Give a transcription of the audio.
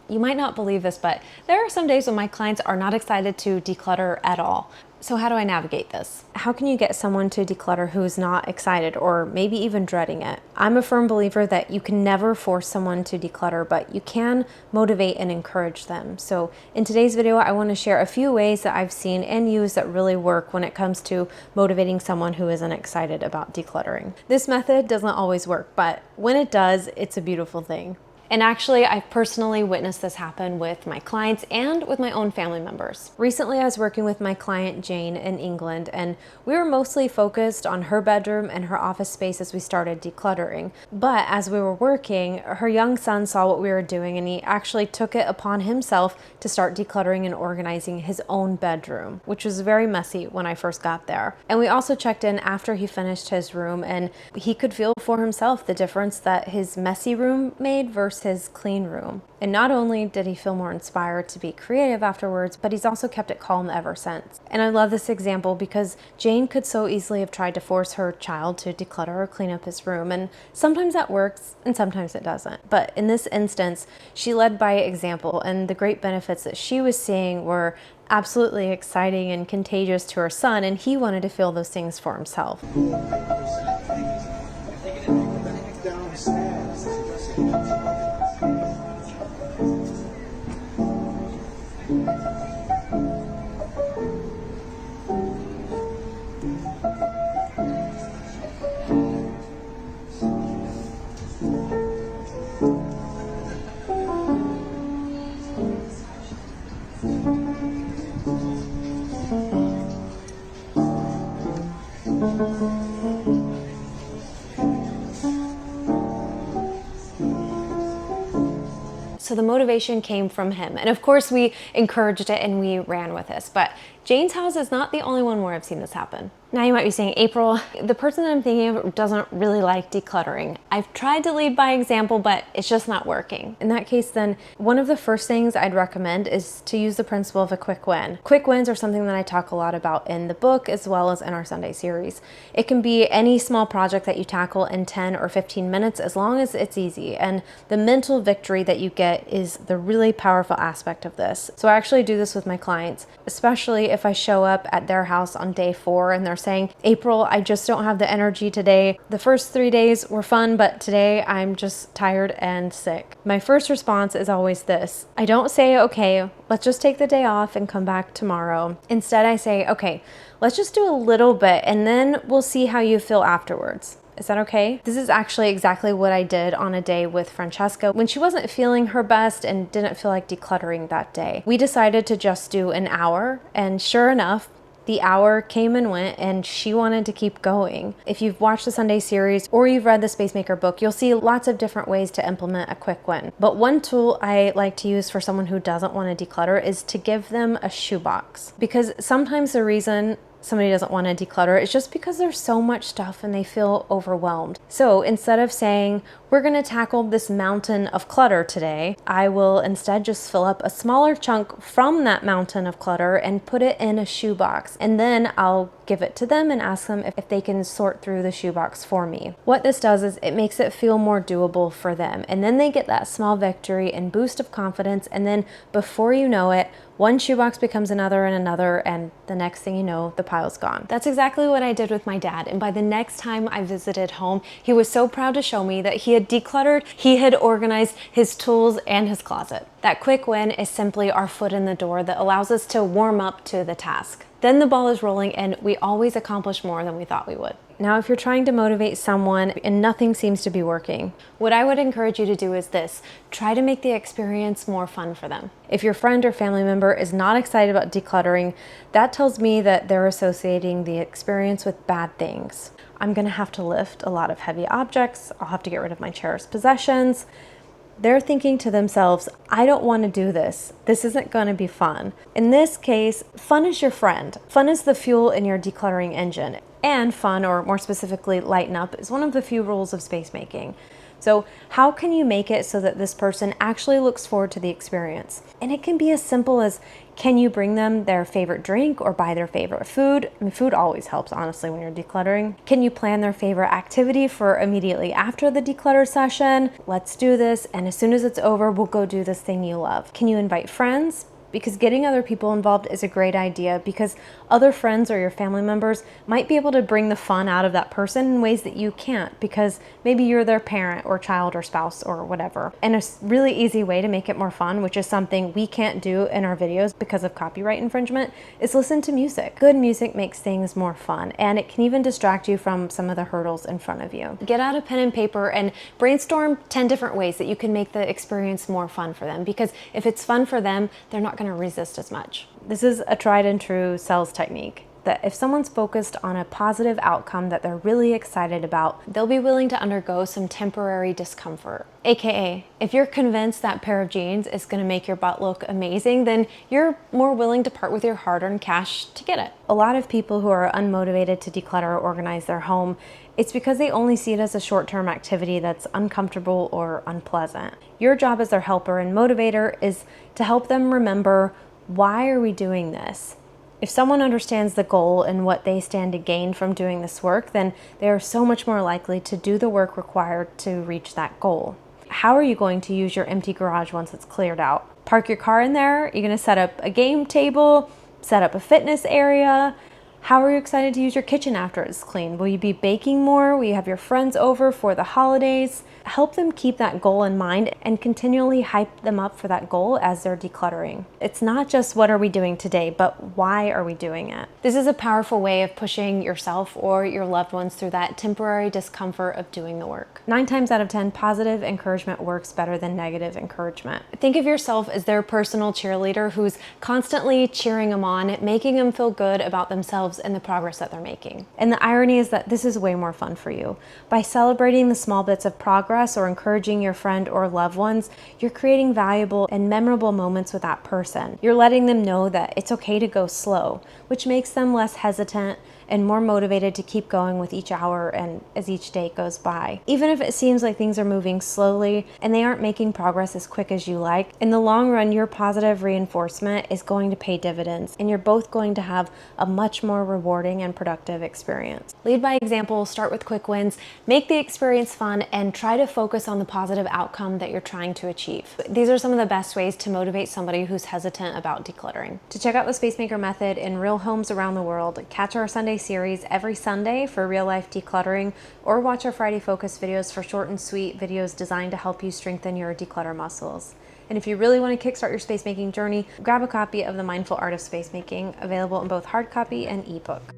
you might not believe this, but there are some days when my clients are not excited to declutter at all. So how do I navigate this? How can you get someone to declutter who is not excited or maybe even dreading it? I'm a firm believer that you can never force someone to declutter, but you can motivate and encourage them. So in today's video, I want to share a few ways that I've seen and used that really work when it comes to motivating someone who isn't excited about decluttering. This method doesn't always work, but when it does, it's a beautiful thing. And actually, I've personally witnessed this happen with my clients and with my own family members. Recently, I was working with my client Jane in England, and we were mostly focused on her bedroom and her office space as we started decluttering. But as we were working, her young son saw what we were doing, and he actually took it upon himself to start decluttering and organizing his own bedroom, which was very messy when I first got there. And we also checked in after he finished his room, and he could feel for himself the difference that his messy room made versus his clean room. And not only did he feel more inspired to be creative afterwards, but he's also kept it calm ever since. And I love this example because Jane could so easily have tried to force her child to declutter or clean up his room, and sometimes that works and sometimes it doesn't. But in this instance, she led by example, and the great benefits that she was seeing were absolutely exciting and contagious to her son, and he wanted to feel those things for himself. So the motivation came from him. And of course we encouraged it and we ran with this. But Jane's house is not the only one where I've seen this happen. Now you might be saying, April, the person that I'm thinking of doesn't really like decluttering. I've tried to lead by example, but it's just not working. In that case, then one of the first things I'd recommend is to use the principle of a quick win. Quick wins are something that I talk a lot about in the book as well as in our Sunday series. It can be any small project that you tackle in 10 or 15 minutes as long as it's easy. And the mental victory that you get is the really powerful aspect of this. So I actually do this with my clients, especially if I show up at their house on day 4 and they're saying, April, I just don't have the energy today. The first 3 days were fun, but today I'm just tired and sick. My first response is always this. I don't say, okay, let's just take the day off and come back tomorrow. Instead, I say, okay, let's just do a little bit and then we'll see how you feel afterwards. Is that okay? This is actually exactly what I did on a day with Francesca when she wasn't feeling her best and didn't feel like decluttering that day. We decided to just do an hour, and sure enough, the hour came and went and she wanted to keep going. If you've watched the Sunday series or you've read the Space Maker book, you'll see lots of different ways to implement a quick win. But one tool I like to use for someone who doesn't want to declutter is to give them a shoebox. Because sometimes the reason somebody doesn't want to declutter is just because there's so much stuff and they feel overwhelmed. So instead of saying, we're going to tackle this mountain of clutter today, I will instead just fill up a smaller chunk from that mountain of clutter and put it in a shoebox. And then I'll give it to them and ask them if they can sort through the shoebox for me. What this does is it makes it feel more doable for them. And then they get that small victory and boost of confidence. And then before you know it, one shoebox becomes another and another, and the next thing you know, the pile's gone. That's exactly what I did with my dad, and by the next time I visited home, he was so proud to show me that he had decluttered, he had organized his tools and his closet. That quick win is simply our foot in the door that allows us to warm up to the task. Then the ball is rolling and we always accomplish more than we thought we would. Now, if you're trying to motivate someone and nothing seems to be working, what I would encourage you to do is this: try to make the experience more fun for them. If your friend or family member is not excited about decluttering, that tells me that they're associating the experience with bad things. I'm gonna have to lift a lot of heavy objects. I'll have to get rid of my cherished possessions. They're thinking to themselves, I don't want to do this. This isn't going to be fun. In this case, fun is your friend. Fun is the fuel in your decluttering engine. And fun, or more specifically, lighten up, is one of the few rules of space making. So how can you make it so that this person actually looks forward to the experience? And it can be as simple as, can you bring them their favorite drink or buy their favorite food? I mean, food always helps, honestly, when you're decluttering. Can you plan their favorite activity for immediately after the declutter session? Let's do this, and as soon as it's over, we'll go do this thing you love. Can you invite friends? Because getting other people involved is a great idea, because other friends or your family members might be able to bring the fun out of that person in ways that you can't, because maybe you're their parent or child or spouse or whatever. And a really easy way to make it more fun, which is something we can't do in our videos because of copyright infringement, is listen to music. Good music makes things more fun, and it can even distract you from some of the hurdles in front of you. Get out a pen and paper and brainstorm 10 different ways that you can make the experience more fun for them, because if it's fun for them, they're not going to resist as much. This is a tried and true sales technique, that if someone's focused on a positive outcome that they're really excited about, they'll be willing to undergo some temporary discomfort. AKA, if you're convinced that pair of jeans is going to make your butt look amazing, then you're more willing to part with your hard-earned cash to get it. A lot of people who are unmotivated to declutter or organize their home, it's because they only see it as a short-term activity that's uncomfortable or unpleasant. Your job as their helper and motivator is to help them remember, why are we doing this? If someone understands the goal and what they stand to gain from doing this work, then they are so much more likely to do the work required to reach that goal. How are you going to use your empty garage once it's cleared out? Park your car in there? You're going to set up a game table, set up a fitness area? How are you excited to use your kitchen after it's clean? Will you be baking more? Will you have your friends over for the holidays? Help them keep that goal in mind and continually hype them up for that goal as they're decluttering. It's not just what are we doing today, but why are we doing it? This is a powerful way of pushing yourself or your loved ones through that temporary discomfort of doing the work. 9 times out of 10, positive encouragement works better than negative encouragement. Think of yourself as their personal cheerleader who's constantly cheering them on, making them feel good about themselves and the progress that they're making. And the irony is that this is way more fun for you. By celebrating the small bits of progress or encouraging your friend or loved ones, you're creating valuable and memorable moments with that person. You're letting them know that it's okay to go slow, which makes them less hesitant and more motivated to keep going with each hour and as each day goes by. Even if it seems like things are moving slowly and they aren't making progress as quick as you like, in the long run, your positive reinforcement is going to pay dividends, and you're both going to have a much more rewarding and productive experience. Lead by example, start with quick wins, make the experience fun, and try to focus on the positive outcome that you're trying to achieve. These are some of the best ways to motivate somebody who's hesitant about decluttering. To check out the Spacemaker method in real homes around the world, catch our Sunday series every Sunday for real life decluttering, or watch our Friday focus videos for short and sweet videos designed to help you strengthen your declutter muscles. And if you really want to kickstart your space making journey, grab a copy of The Mindful Art of Space Making, available in both hard copy and ebook.